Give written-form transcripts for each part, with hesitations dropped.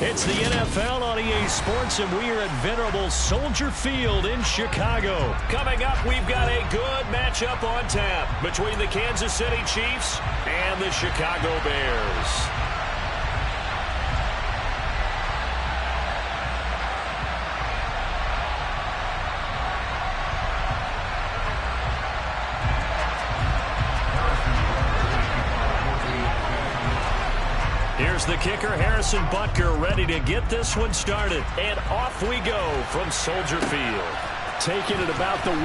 It's the NFL on EA Sports, and we are at venerable Soldier Field in Chicago. Coming up, we've got a good matchup on tap between the Kansas City Chiefs and the Chicago Bears. Here's the kicker, Harrison Butker, ready to get this one started. And off we go from Soldier Field. Taking it about the 1.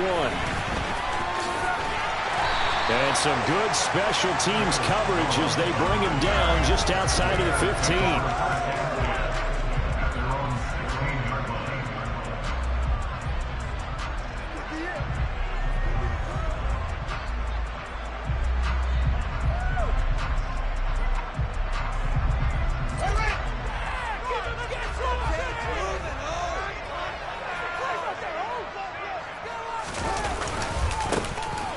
And some good special teams coverage as they bring him down just outside of the 15.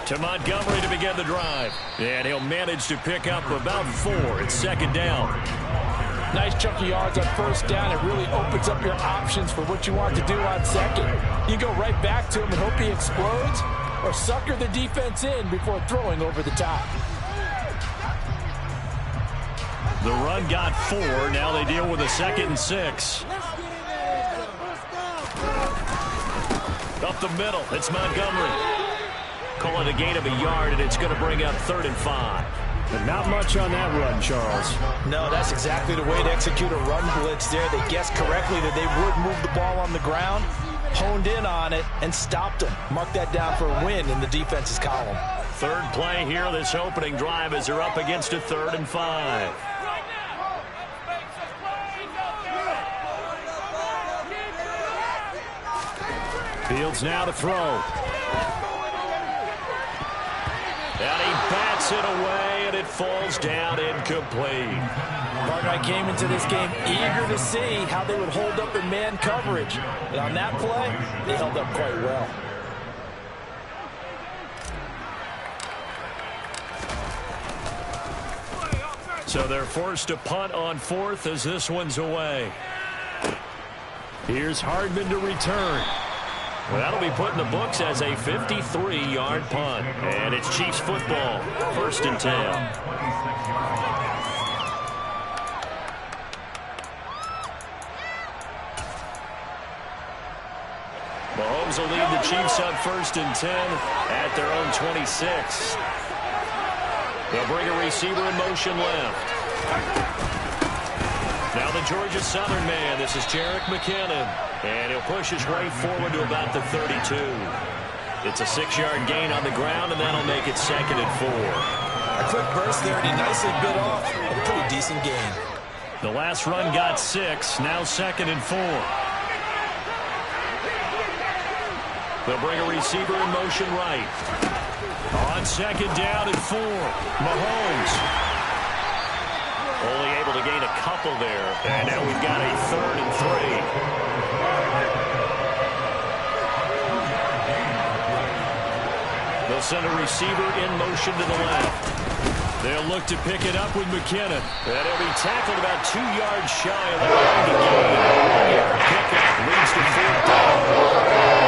To Montgomery to begin the drive. And he'll manage to pick up about 4. It's second down. Nice chunk of yards on first down. It really opens up your options for what you want to do on second. You go right back to him and hope he explodes, or sucker the defense in before throwing over the top. The run got 4. Now they deal with a 2nd and 6. Up the middle. It's Montgomery. Call it a gain of a yard, and it's going to bring up 3rd and 5. And not much on that run, Charles. No, that's exactly the way to execute a run blitz there. They guessed correctly that they would move the ball on the ground, honed in on it, and stopped them. Mark that down for a win in the defense's column. Third play here, this opening drive, as they're up against a 3rd and 5. Fields now to throw. And he bats it away, and it falls down incomplete. Partner, I came into this game eager to see how they would hold up in man coverage. And on that play, they held up quite well. So they're forced to punt on 4th as this one's away. Here's Hardman to return. Well, that'll be put in the books as a 53-yard punt. And it's Chiefs football, 1st and 10. Mahomes will lead the Chiefs up 1st and 10 at their own 26. They'll bring a receiver in motion left. Now the Georgia Southern man. This is Jerick McKinnon. And he'll push his way forward to about the 32. It's a 6-yard gain on the ground, and that'll make it 2nd and 4. A quick burst there, and he nicely bit off a pretty decent gain. The last run got 6. Now 2nd and 4. They'll bring a receiver in motion right. On 2nd down and 4. Mahomes. Only able to gain a couple there. And now we've got a 3rd and 3. They'll send a receiver in motion to the left. They'll look to pick it up with McKinnon. And he'll be tackled about 2 yards shy of the line to gain. Pickup leads to 4th down.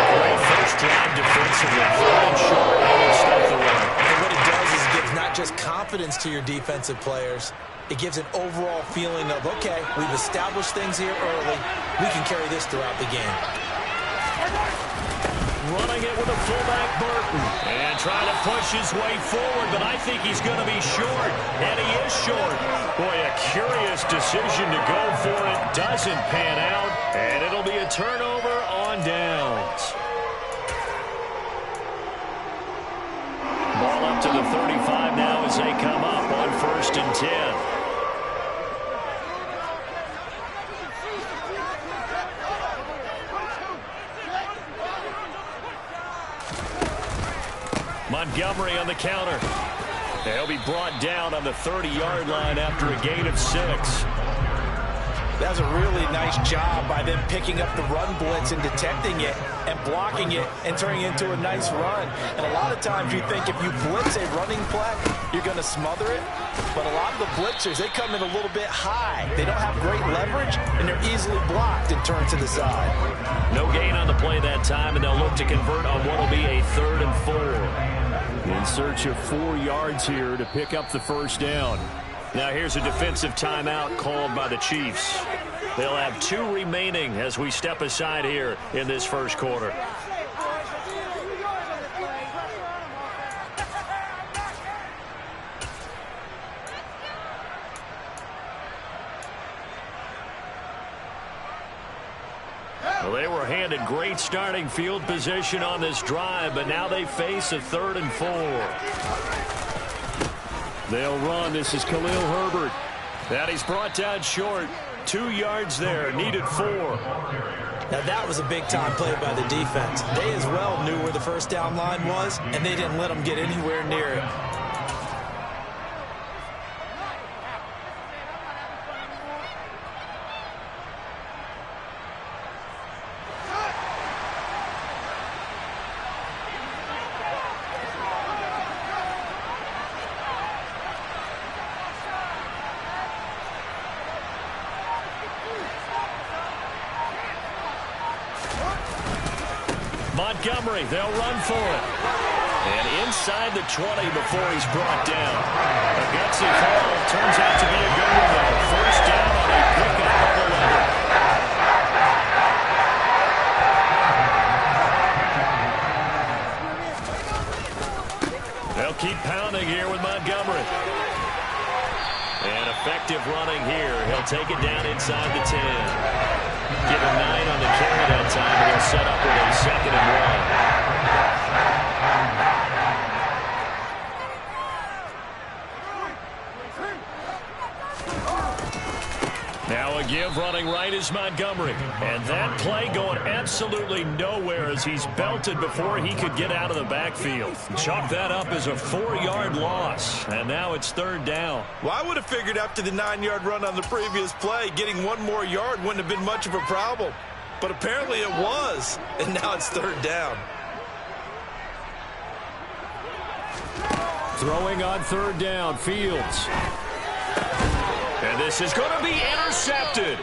Great first drive defensively. 3rd and short. And stop the run. And what it does is it gives not just confidence to your defensive players, it gives an overall feeling of, okay, we've established things here early. We can carry this throughout the game. Running it with a fullback, Burton. And trying to push his way forward, but I think he's going to be short. And he is short. Boy, a curious decision to go for it. Doesn't pan out. And it'll be a turnover on downs. Ball up to the 35 now as they come up on 1st and 10. Montgomery on the counter. They'll be brought down on the 30-yard line after a gain of 6. That's a really nice job by them picking up the run blitz and detecting it and blocking it and turning it into a nice run. And a lot of times you think if you blitz a running play, you're going to smother it. But a lot of the blitzers, they come in a little bit high. They don't have great leverage, and they're easily blocked and turned to the side. No gain on the play that time, and they'll look to convert on what will be a 3rd and 4. In search of 4 yards here to pick up the first down. Now here's a defensive timeout called by the Chiefs. They'll have 2 remaining as we step aside here in this first quarter. Well, they were handed great starting field position on this drive, but now they face a 3rd and 4. They'll run. This is Khalil Herbert. That he's brought down short. 2 yards there, needed 4. Now that was a big-time play by the defense. They as well knew where the first down line was, and they didn't let them get anywhere near it. Montgomery, they'll run for it. And inside the 20 before he's brought down. A gutsy call turns out to be a good one, though. First down on a pickup of 11. They'll keep pounding here with Montgomery. And effective running here. He'll take it down inside the 10. Give him 9 on the carry that time, and he'll set up with a 2nd and 1. Now a give running right is Montgomery. And that play going absolutely nowhere as he's belted before he could get out of the backfield. Chalk that up as a 4-yard loss. And now it's 3rd down. Well, I would have figured after the 9-yard run on the previous play, getting 1 more yard wouldn't have been much of a problem. But apparently it was. And now it's 3rd down. Throwing on 3rd down, Fields. And this is going to be intercepted.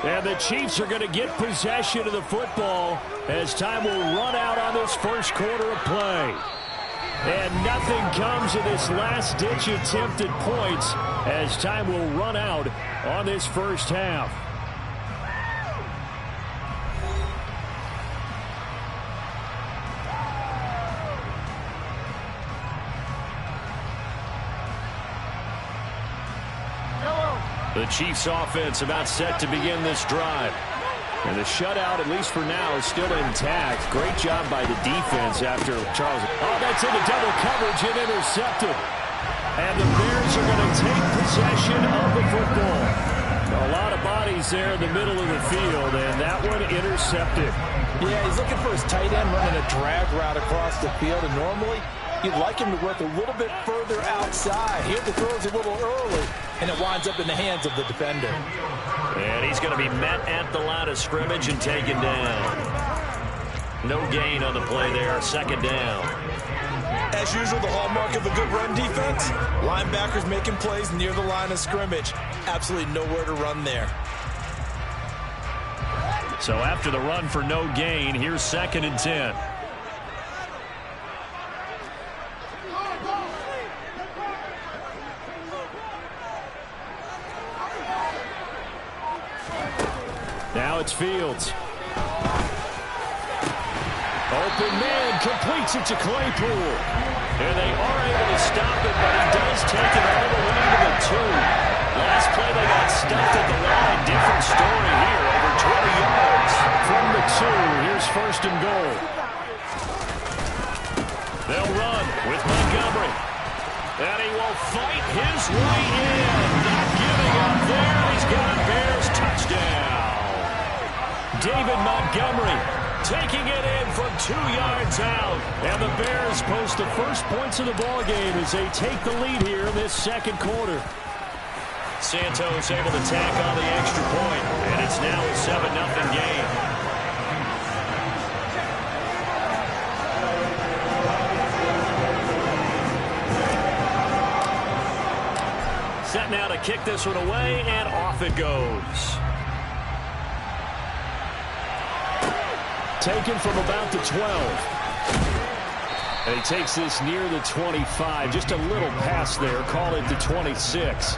And the Chiefs are going to get possession of the football as time will run out on this first quarter of play. And nothing comes of this last-ditch attempt at points as time will run out on this first half. The Chiefs offense about set to begin this drive. And the shutout, at least for now, is still intact. Great job by the defense after Charles. Oh, that's into double coverage and intercepted. And the Bears are going to take possession of the football. A lot of bodies there in the middle of the field, and that one intercepted. Yeah, he's looking for his tight end running a drag route across the field, and normally you'd like him to work a little bit further outside. Here the throw's a little early, and it winds up in the hands of the defender. And he's going to be met at the line of scrimmage and taken down. No gain on the play there, 2nd down. As usual, the hallmark of a good run defense, linebackers making plays near the line of scrimmage. Absolutely nowhere to run there. So after the run for no gain, here's 2nd and 10. Now it's Fields. Open man completes it to Claypool. And they are able to stop it, but he does take it all the way to the 2. Last play they got stuffed at the line. Different story here, over 20 yards. From the 2, here's 1st and goal. They'll run with Montgomery. And he will fight his way in. Not giving up there. He's got a Bears touchdown. David Montgomery taking it in from 2 yards out. And the Bears post the first points of the ball game as they take the lead here in this 2nd quarter. Santos able to tack on the extra point, and it's now a 7-0 game. Set now to kick this one away, and off it goes. Taken from about the 12. And he takes this near the 25. Just a little pass there. Call it the 26.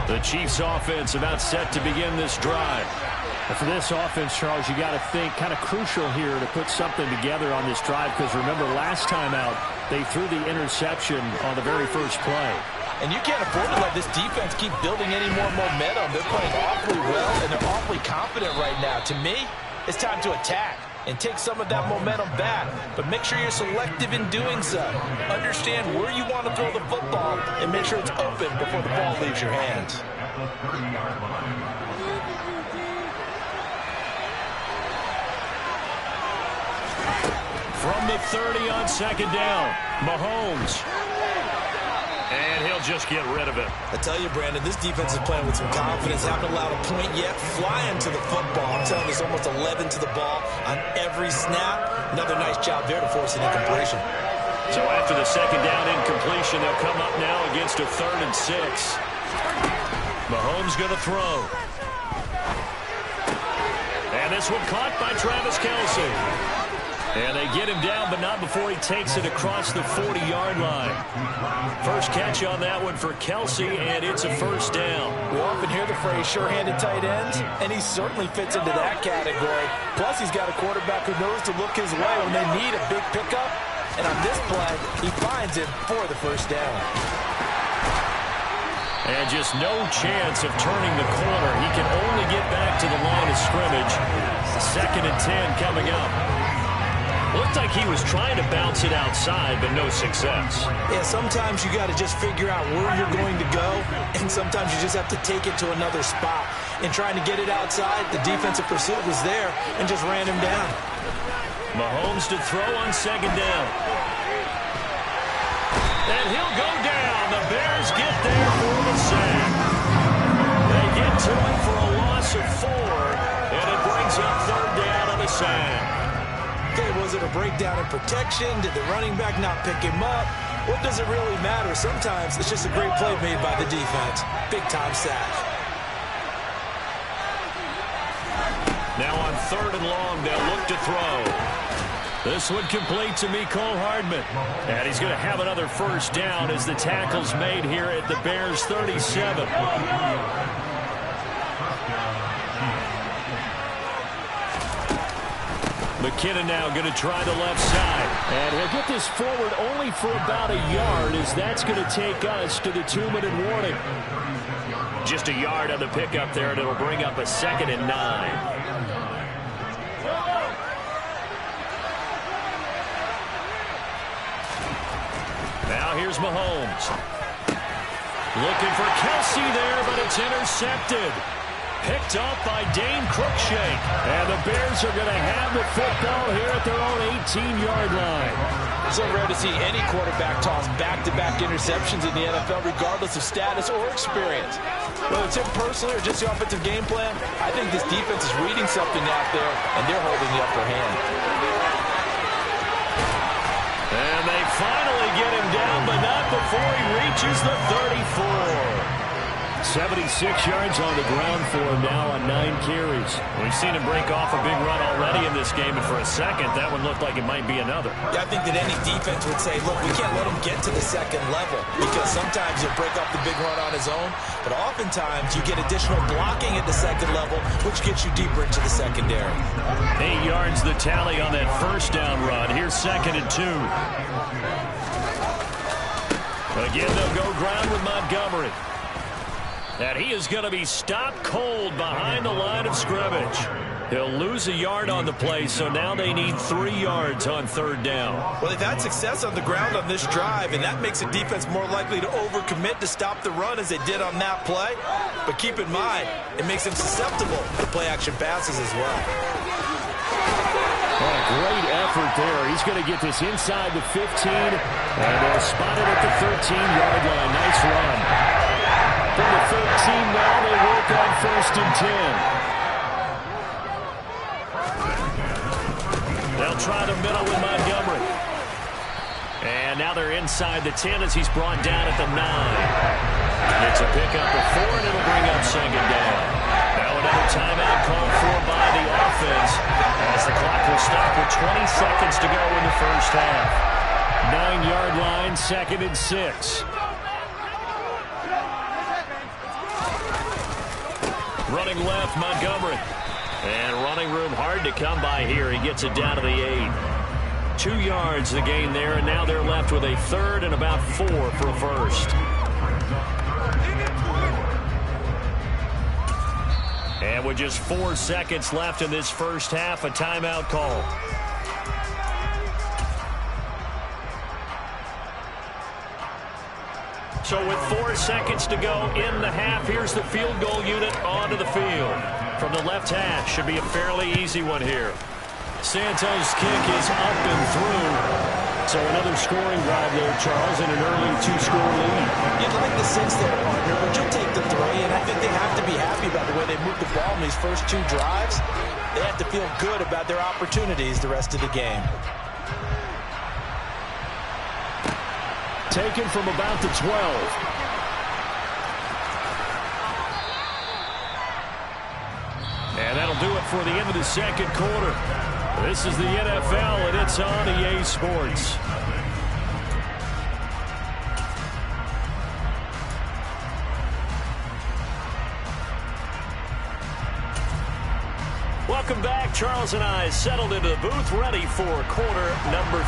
The Chiefs offense about set to begin this drive. And for this offense, Charles, you got to think kind of crucial here to put something together on this drive, because remember last time out they threw the interception on the very first play. And you can't afford to let this defense keep building any more momentum. They're playing awfully well, and they're awfully confident right now. To me, it's time to attack and take some of that momentum back. But make sure you're selective in doing so. Understand where you want to throw the football and make sure it's open before the ball leaves your hands. From the 30 on second down, Mahomes. And he'll just get rid of it. I tell you, Brandon, this defense is playing with some confidence. Haven't allowed a point yet. Flying to the football. I'm telling you, there's almost 11 to the ball on every snap. Another nice job there to force an incompletion. So after the second down incompletion, they'll come up now against a 3rd and 6. Mahomes going to throw. And this one caught by Travis Kelce. And they get him down, but not before he takes it across the 40-yard line. First catch on that one for Kelce, and it's a first down. We often hear the phrase sure-handed tight ends, and he certainly fits into that category. Plus, he's got a quarterback who knows to look his way when they need a big pickup. And on this play, he finds it for the first down. And just no chance of turning the corner. He can only get back to the line of scrimmage. 2nd and 10 coming up. Looked like he was trying to bounce it outside, but no success. Yeah, sometimes you got to just figure out where you're going to go, and sometimes you just have to take it to another spot. And trying to get it outside, the defensive pursuit was there and just ran him down. Mahomes to throw on second down. And he'll go down. The Bears get there for the sack. They get to it for a loss of 4, and it brings up 3rd down on the sack. Okay, was it a breakdown in protection? Did the running back not pick him up? What does it really matter? Sometimes it's just a great play made by the defense. Big-time sack. Now on 3rd and long, they'll look to throw. This one complete to Mecole Hardman. And he's going to have another first down as the tackle's made here at the Bears' 37. McKinnon now going to try the left side. And he'll get this forward only for about a yard, as that's going to take us to the 2-minute warning. Just a yard on the pickup there, and it'll bring up a 2nd and 9. Now here's Mahomes. Looking for Kelce there, but it's intercepted. Picked up by Dane Cruikshank. And the Bears are going to have the football here at their own 18-yard line. So rare to see any quarterback toss back-to-back interceptions in the NFL, regardless of status or experience. Whether it's him personally or just the offensive game plan, I think this defense is reading something out there, and they're holding the upper hand. And they finally get him down, but not before he reaches the 34. 76 yards on the ground for him now on 9 carries. We've seen him break off a big run already in this game, and for a second, that one looked like it might be another. Yeah, I think that any defense would say, look, we can't let him get to the 2nd level, because sometimes he'll break off the big run on his own, but oftentimes you get additional blocking at the 2nd level, which gets you deeper into the secondary. 8 yards the tally on that first down run. Here's 2nd and 2. Again, they'll go ground with Montgomery. And he is going to be stopped cold behind the line of scrimmage. He'll lose a yard on the play, so now they need 3 yards on 3rd down. Well, they've had success on the ground on this drive, and that makes the defense more likely to overcommit to stop the run as they did on that play. But keep in mind, it makes them susceptible to play-action passes as well. What a great effort there. He's going to get this inside the 15, and they'll spot it at the 13-yard line. Nice run. From the 13 now, they work on 1st and 10. They'll try the middle with Montgomery. And now they're inside the 10 as he's brought down at the 9. It's a pickup of 4, and it'll bring up 2nd down. Now another timeout called for by the offense as the clock will stop with 20 seconds to go in the first half. 9-yard line, 2nd and 6. Running left, Montgomery. And running room hard to come by here. He gets it down to the 8. 2 yards the gain there, and now they're left with a 3rd and about 4 for a first. And with just 4 seconds left in this first half, a timeout call. So with 4 seconds to go in the half, here's the field goal unit onto the field. From the left hash, should be a fairly easy one here. Santos' kick is up and through. So another scoring drive there, Charles, and an early 2-score lead. You'd like the 6 there, partner, but you'll take the 3, and I think they have to be happy about the way they moved the ball in these first 2 drives. They have to feel good about their opportunities the rest of the game. Taken from about the 12. And that'll do it for the end of the second quarter. This is the NFL, and it's on EA Sports. Welcome back. Charles and I settled into the booth, ready for quarter number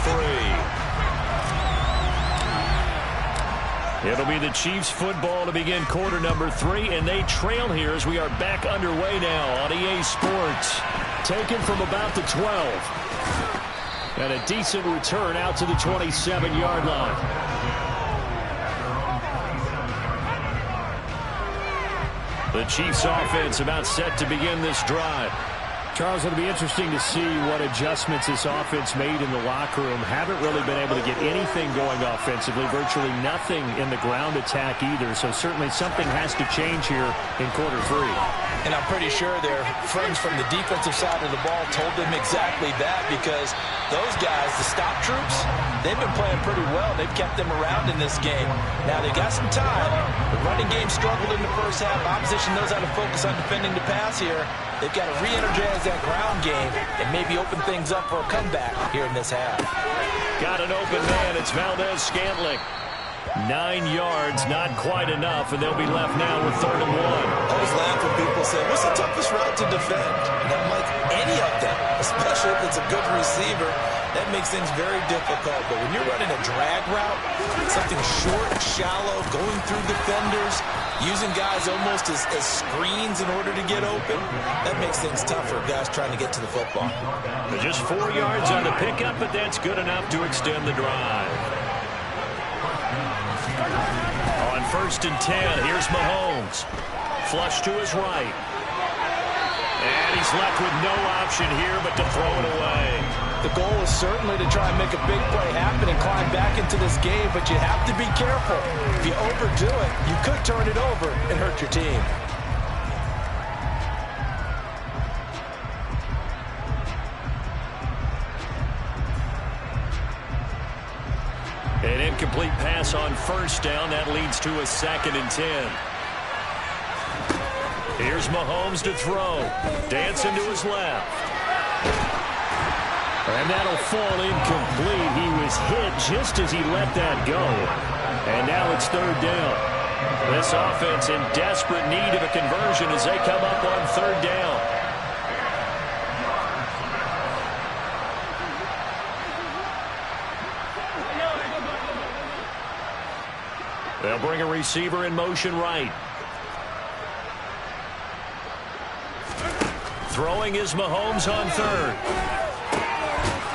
3. It'll be the Chiefs football to begin quarter number 3, and they trail here as we are back underway now on EA Sports. Taken from about the 12. And a decent return out to the 27-yard line. The Chiefs offense about set to begin this drive. Charles, it'll be interesting to see what adjustments this offense made in the locker room. Haven't really been able to get anything going offensively, virtually nothing in the ground attack either. So certainly something has to change here in quarter 3. And I'm pretty sure their friends from the defensive side of the ball told them exactly that, because those guys, the stop troops, they've been playing pretty well. They've kept them around in this game. Now they got some time. The running game struggled in the first half. Opposition knows how to focus on defending the pass here. They've got to re-energize that ground game and maybe open things up for a comeback here in this half. Got an open man. It's Valdez-Scantling. 9 yards, not quite enough, and they'll be left now with 3rd and 1. I always laugh when people say, what's the toughest route to defend? And I'm like, any of them, especially if it's a good receiver. That makes things very difficult. But when you're running a drag route, something short, shallow, going through defenders, using guys almost as screens in order to get open, that makes things tough for guys trying to get to the football. Just 4 yards on the pickup, but that's good enough to extend the drive. On 1st and 10, here's Mahomes. Flush to his right. And he's left with no option here but to throw it away. The goal is certainly to try and make a big play happen and climb back into this game, but you have to be careful. If you overdo it, you could turn it over and hurt your team. An incomplete pass on 1st down. That leads to a 2nd and 10. Here's Mahomes to throw. Dancing to his left. And that'll fall incomplete. He was hit just as he let that go. And now it's 3rd down. This offense in desperate need of a conversion as they come up on 3rd down. They'll bring a receiver in motion right. Throwing is Mahomes on 3rd.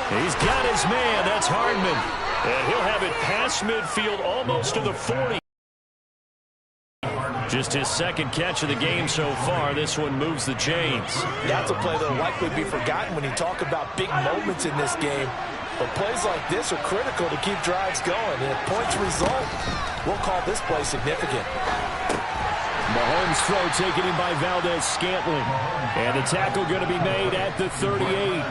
He's got his man. That's Hardman. And he'll have it past midfield almost to the 40. Just his second catch of the game so far. This one moves the chains. That's a play that will likely be forgotten when you talk about big moments in this game. But plays like this are critical to keep drives going. And if points result, we'll call this play significant. Mahomes' throw taken in by Valdez-Scantling. And the tackle going to be made at the 38.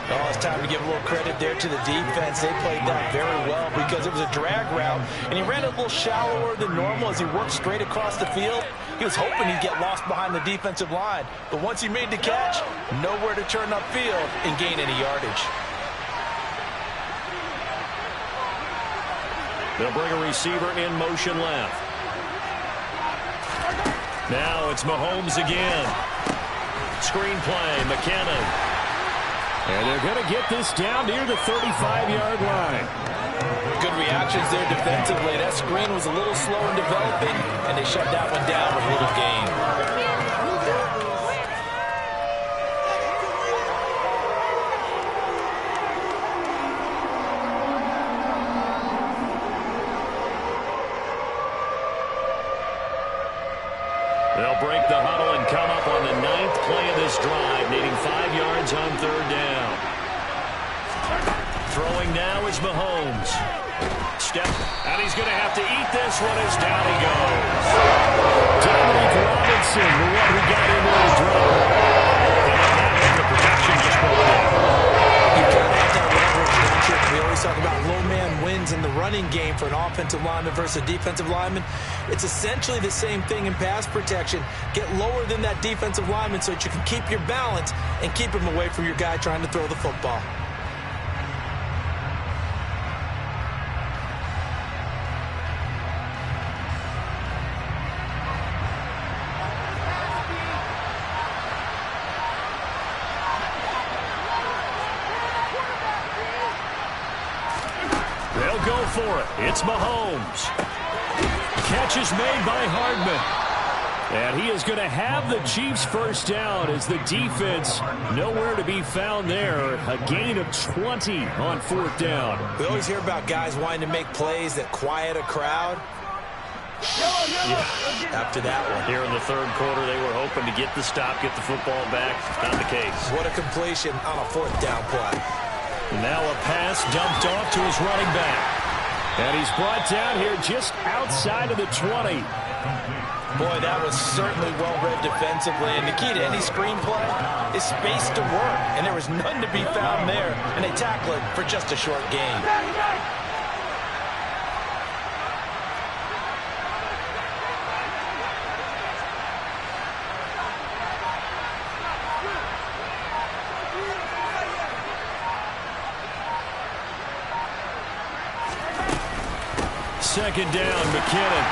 Oh, it's time to give a little credit there to the defense. They played that very well because it was a drag route, and he ran a little shallower than normal as he worked straight across the field. He was hoping he'd get lost behind the defensive line, but once he made the catch, nowhere to turn upfield and gain any yardage. They'll bring a receiver in motion left. Now it's Mahomes again. Screen play, McKinnon. And they're going to get this down near the 35-yard line. Good reactions there defensively. That screen was a little slow in developing, and they shut that one down with little gain. They'll break the huddle and come up on the 9th play of this drive, needing 5 yards on 3rd down. Throwing now is Mahomes. Step, and he's going to have to eat this one as down he goes. Dominic Robinson, the one who got in there to drop. And on that one, the production just broke down. You got to have that leverage, don't you? We always talk about low man wins in the running game for an offensive lineman versus a defensive lineman. It's essentially the same thing in pass protection. Get lower than that defensive lineman so that you can keep your balance and keep him away from your guy trying to throw the football. They'll go for it. It's Mahomes. Catch is made by Hardman. And he is going to have the Chiefs first down as the defense nowhere to be found there. A gain of 20 on 4th down. We always hear about guys wanting to make plays that quiet a crowd. Yeah, after that one. Here in the 3rd quarter, they were hoping to get the stop, get the football back. Not the case. What a completion on a 4th down play. Now a pass dumped off to his running back. And he's brought down here just outside of the 20. Boy, that was certainly well-read defensively. And the key to any screenplay is space to work. And there was none to be found there. And they tackle it for just a short gain. Second down, McKinnon.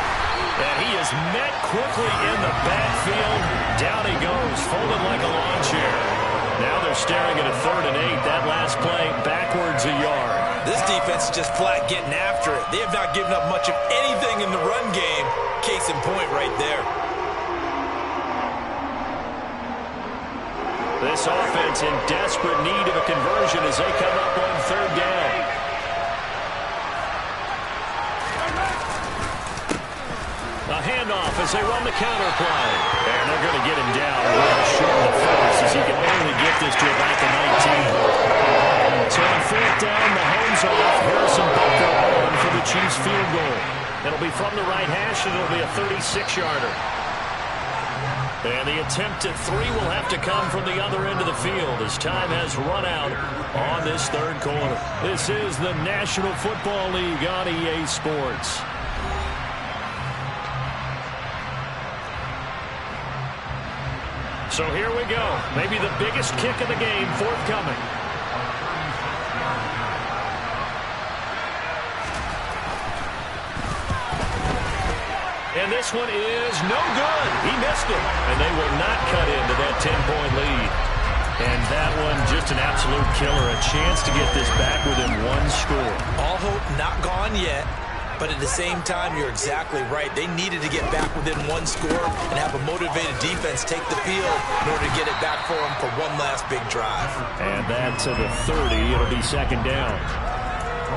And he is met quickly in the backfield. Down he goes, folded like a lawn chair. Now they're staring at a 3rd and 8. That last play, backwards a yard. This defense is just flat getting after it. They have not given up much of anything in the run game. Case in point right there. This offense in desperate need of a conversion as they come up on 3rd down. A handoff as they run the counter play. And they're going to get him down well short of the first as he can only get this to about the 19. So on 4th down, Mahomes off. Harrison Butker on for the Chiefs field goal. It'll be from the right hash and it'll be a 36-yarder. And the attempt at 3 will have to come from the other end of the field as time has run out on this 3rd quarter. This is the National Football League on EA Sports. So here we go. Maybe the biggest kick of the game forthcoming. And this one is no good. He missed it. And they will not cut into that 10-point lead. And that one just an absolute killer. A chance to get this back within 1 score. All hope not gone yet. But at the same time, you're exactly right. They needed to get back within 1 score and have a motivated defense take the field in order to get it back for them for one last big drive. And that to the 30. It'll be 2nd down.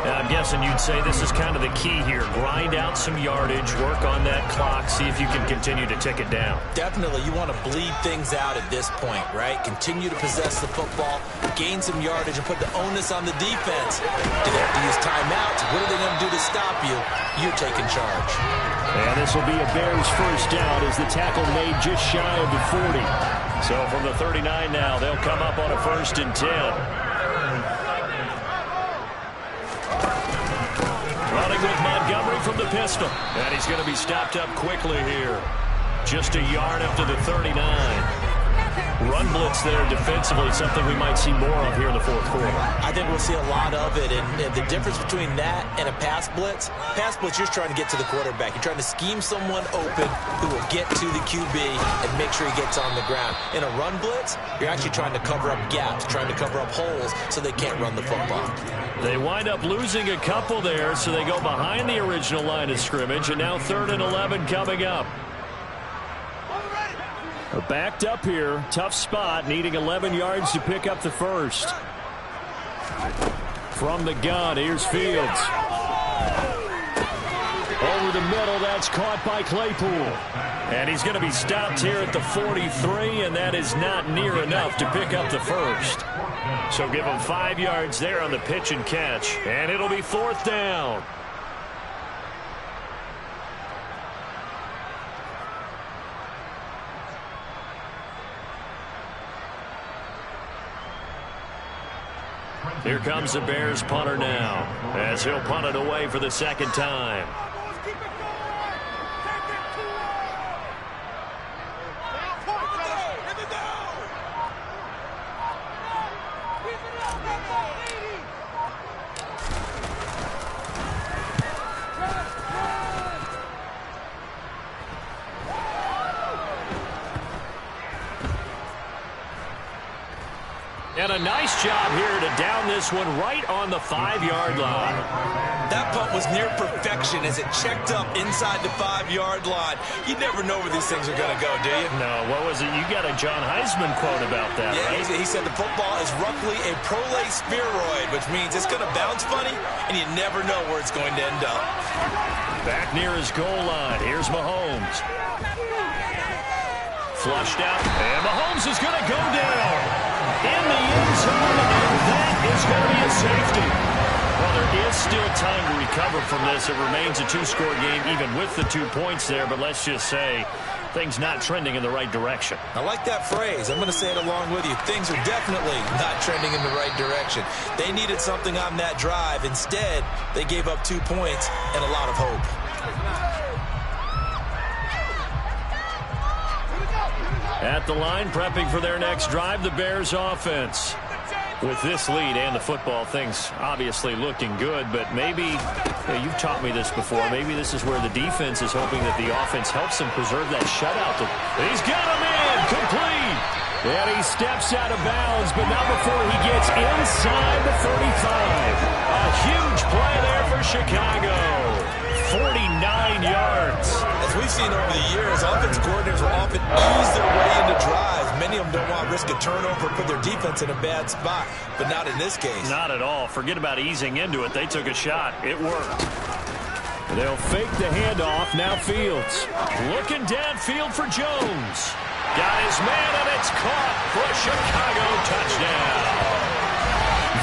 I'm guessing you'd say this is kind of the key here. Grind out some yardage, work on that clock, see if you can continue to tick it down. Definitely, you want to bleed things out at this point, right? Continue to possess the football, gain some yardage, and put the onus on the defense. Do they have to use timeouts? What are they going to do to stop you? You're taking charge. And this will be a Bears first down as the tackle made just shy of the 40. So from the 39 now, they'll come up on a 1st and 10. Running with Montgomery from the pistol. And he's going to be stopped up quickly here. Just a yard up to the 39. Run blitz there defensively, something we might see more of here in the fourth quarter. I think we'll see a lot of it, and the difference between that and a pass blitz, you're trying to get to the quarterback. You're trying to scheme someone open who will get to the QB and make sure he gets on the ground. In a run blitz, you're actually trying to cover up gaps, trying to cover up holes so they can't run the football. They wind up losing a couple there, so they go behind the original line of scrimmage, and now 3rd and 11 coming up. Backed up here, tough spot, needing 11 yards to pick up the first. From the gun, here's Fields. Over the middle, that's caught by Claypool. And he's going to be stopped here at the 43, and that is not near enough to pick up the first. So give him 5 yards there on the pitch and catch, and it'll be 4th down. Here comes the Bears punter now, as he'll punt it away for the 2nd time. And a nice job here to down this one right on the 5-yard line. That punt was near perfection as it checked up inside the 5-yard line. You never know where these things are going to go, do you? No, what was it? You got a John Heisman quote about that, right? He said the football is roughly a prolate spheroid, which means it's going to bounce funny, and you never know where it's going to end up. Back near his goal line. Here's Mahomes. Flushed out, and Mahomes is going to go down in the end zone, and that is going to be a safety. Well, there is still time to recover from this. It remains a 2-score game, even with the 2 points there, but let's just say things not trending in the right direction. I like that phrase. I'm going to say it along with you. Things are definitely not trending in the right direction. They needed something on that drive. Instead, they gave up 2 points and a lot of hope. At the line, prepping for their next drive, the Bears offense. With this lead and the football, things obviously looking good, but maybe, you've taught me this before, maybe this is where the defense is hoping that the offense helps them preserve that shutout. He's got him in, complete! And he steps out of bounds, but not before he gets inside the 35. A huge play there for Chicago. 49 yards. As we've seen over the years, offense coordinators will often ease their way into drives. Many of them don't want to risk a turnover or put their defense in a bad spot, but not in this case. Not at all. Forget about easing into it. They took a shot. It worked. They'll fake the handoff. Now Fields. Looking downfield for Jones. Got his man, and it's caught for a Chicago touchdown.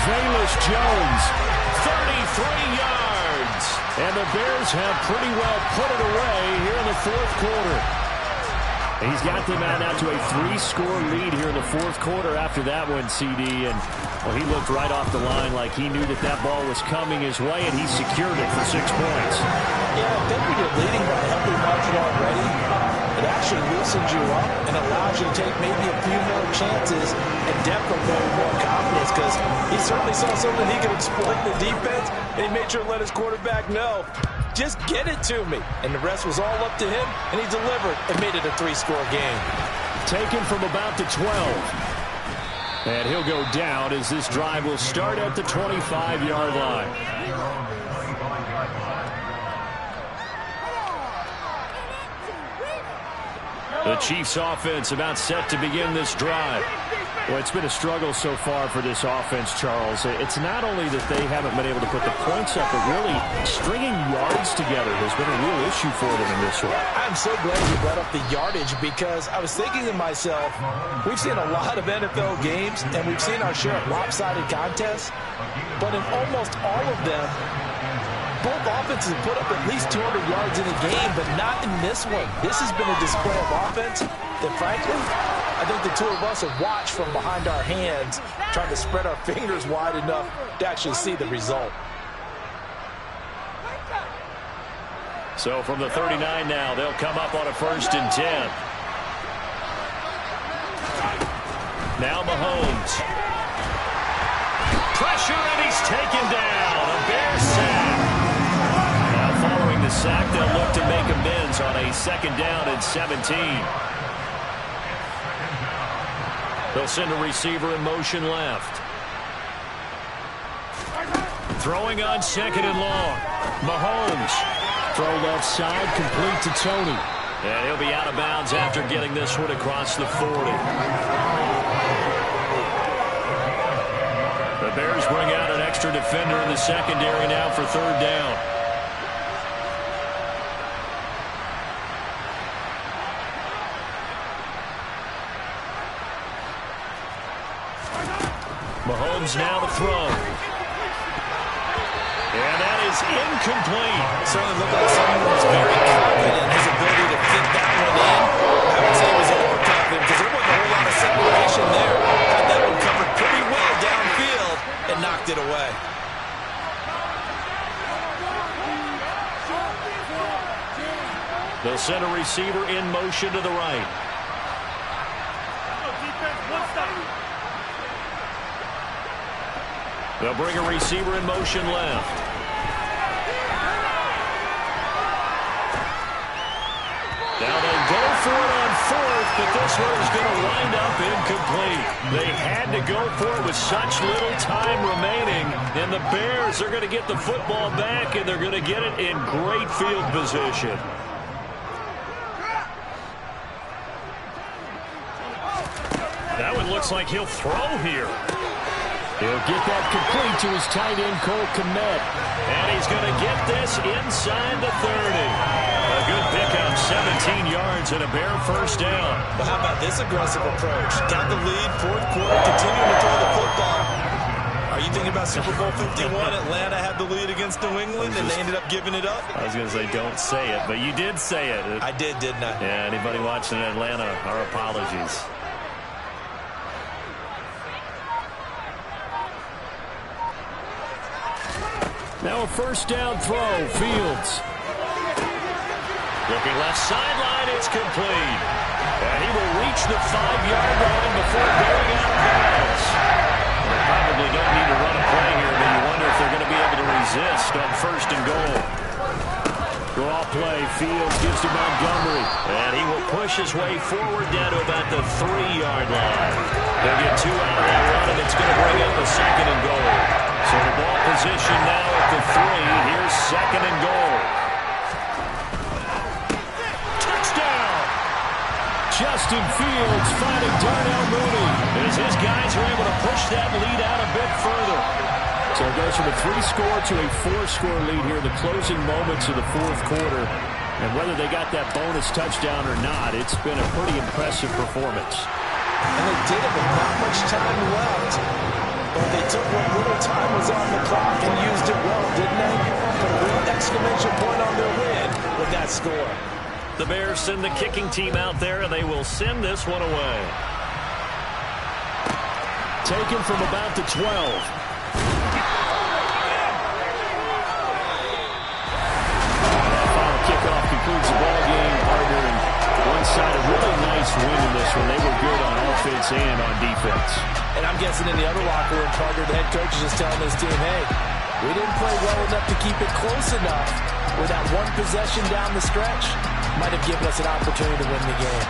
Velus Jones. 33 yards. And the Bears have pretty well put it away here in the fourth quarter. He's got them out now to a 3-score lead here in the fourth quarter after that one, CD. And well, he looked right off the line like he knew that ball was coming his way, and he secured it for 6 points. Yeah, I think when you're leading by a healthy margin already, it actually loosens you up and allows you to take maybe a few more chances and definitely build more confidence, because he certainly saw something he could exploit in the defense, and he made sure to let his quarterback know, just get it to me. And the rest was all up to him, and he delivered and made it a 3-score game. Taken from about the 12. And he'll go down as this drive will start at the 25-yard line. The Chiefs offense about set to begin this drive. Well, it's been a struggle so far for this offense, Charles. It's not only that they haven't been able to put the points up, but really stringing yards together has been a real issue for them in this one. I'm so glad you brought up the yardage because I was thinking to myself, we've seen a lot of NFL games, and we've seen our share of lopsided contests, but in almost all of them, both offenses put up at least 200 yards in a game, but not in this one. This has been a display of offense that, frankly, I think the two of us have watched from behind our hands, trying to spread our fingers wide enough to actually see the result. So from the 39 now, they'll come up on a 1st and 10. Now Mahomes. Pressure, and he's taken down. A Bear sack. Now following the sack, they'll look to make amends on a 2nd down and 17. They'll send a receiver in motion left. Throwing on 2nd and long. Mahomes. Throw left side, complete to Tony. And he'll be out of bounds after getting this one across the 40. The Bears bring out an extra defender in the secondary now for 3rd down. Mahomes now to throw. And that is incomplete. Certainly looked like someone was very confident in his ability to fit that one in. I would say he was overconfident because there wasn't a whole lot of separation there. Had that one covered pretty well downfield and knocked it away. They'll send a receiver in motion to the right. They'll bring a receiver in motion left. Now they'll go for it on 4th, but this one is going to wind up incomplete. They had to go for it with such little time remaining, and the Bears are going to get the football back, and they're going to get it in great field position. That one looks like he'll throw here. He'll get that complete to his tight end, Cole Kmet. And he's going to get this inside the 30. A good pickup, 17 yards and a Bear 1st down. But how about this aggressive approach? Got the lead, 4th quarter, continuing to throw the football. Are you thinking about Super Bowl 51? Atlanta had the lead against New England, and they ended up giving it up? I was going to say don't say it, but you did say it. I did, didn't I? Yeah, anybody watching Atlanta, our apologies. Now a 1st down throw, Fields. Looking left sideline, it's complete. And he will reach the 5-yard line before going out of bounds. They probably don't need to run a play here, but you wonder if they're going to be able to resist on 1st and goal. Draw play, Fields gives to Montgomery. And he will push his way forward down to about the 3-yard line. They'll get 2 out of that run, and it's going to bring up a 2nd and goal. So the ball position now at the 3. Here's 2nd and goal. Touchdown! Justin Fields finding Darnell Mooney. As his guys are able to push that lead out a bit further. So it goes from a 3-score to a 4-score lead here in the closing moments of the 4th quarter. And whether they got that bonus touchdown or not, it's been a pretty impressive performance. And they did it with not much time left. But they took what little time was on the clock and used it well, didn't they? Put a real exclamation point on their win with that score. The Bears send the kicking team out there, and they will send this one away. Taken from about the 12. That final kickoff concludes the ball game, partner. And one side, a really nice win in this one. They were good on offense and on defense. And I'm guessing in the other locker room, Parker, the head coach is just telling this team, hey, we didn't play well enough to keep it close enough where that one possession down the stretch might have given us an opportunity to win the game.